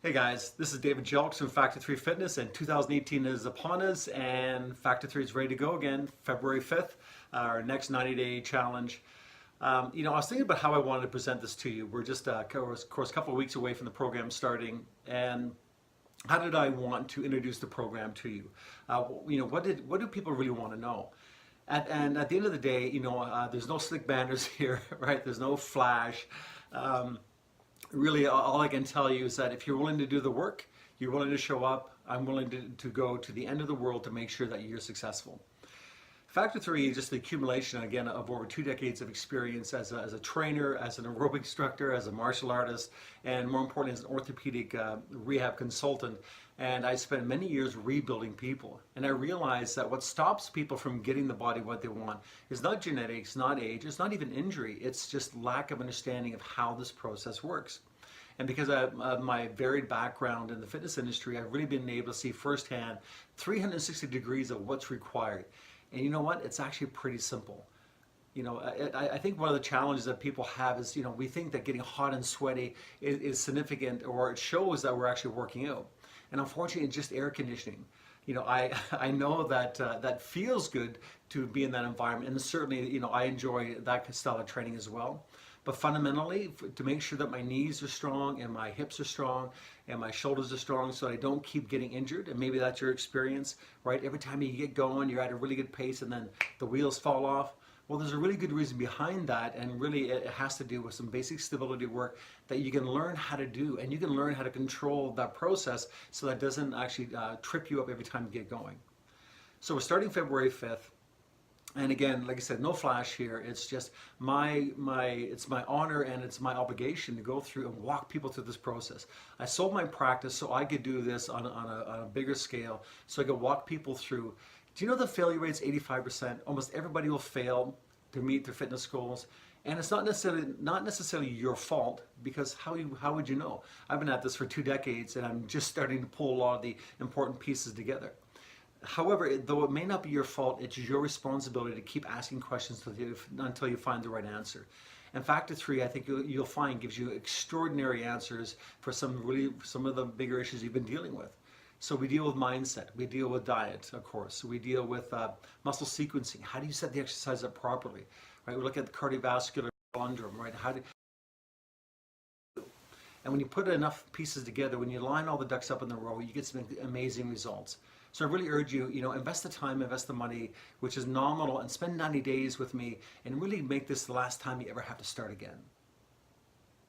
Hey guys, this is David Jelks from Factor 3 Fitness, and 2018 is upon us, and Factor 3 is ready to go again, February 5th, our next 90-day challenge. I was thinking about how I wanted to present this to you. We're just, of course, a couple of weeks away from the program starting, and how did I want to introduce the program to you? What do people really want to know? And at the end of the day, there's no slick banners here, right? There's no flash. Really, all I can tell you is that if you're willing to do the work, you're willing to show up, I'm willing to go to the end of the world to make sure that you're successful. Factor 3 is just the accumulation, again, of over 2 decades of experience as a trainer, as an aerobic instructor, as a martial artist, and more importantly, as an orthopedic rehab consultant. And I spent many years rebuilding people. And I realized that what stops people from getting the body what they want is not genetics, not age, it's not even injury. It's just lack of understanding of how this process works. And because of my varied background in the fitness industry, I've really been able to see firsthand 360 degrees of what's required. And you know what? It's actually pretty simple. I think one of the challenges that people have is, we think that getting hot and sweaty is significant, or it shows that we're actually working out. And unfortunately, it's just air conditioning. I know that that feels good to be in that environment, and certainly, I enjoy that style of training as well. But fundamentally, to make sure that my knees are strong and my hips are strong and my shoulders are strong so I don't keep getting injured, and maybe that's your experience, right? Every time you get going, you're at a really good pace and then the wheels fall off. Well, there's a really good reason behind that, and really it has to do with some basic stability work that you can learn how to do, and you can learn how to control that process so that doesn't actually trip you up every time you get going. So we're starting February 5th. And again, like I said, no flash here. It's just it's my honor and it's my obligation to go through and walk people through this process. I sold my practice so I could do this on a bigger scale, so I could walk people through. Do you know the failure rate's 85%? Almost everybody will fail to meet their fitness goals. And it's not necessarily your fault, because how would you know? I've been at this for 2 decades and I'm just starting to pull a lot of the important pieces together. However, though it may not be your fault, it's your responsibility to keep asking questions until you find the right answer. And Factor 3, I think you'll find, gives you extraordinary answers for some of the bigger issues you've been dealing with. So we deal with mindset, we deal with diet, of course, we deal with muscle sequencing. How do you set the exercise up properly? Right? We look at the cardiovascular conundrum, right? And when you put enough pieces together, when you line all the ducks up in the row, you get some amazing results. So I really urge you, invest the time, invest the money, which is nominal, and spend 90 days with me and really make this the last time you ever have to start again.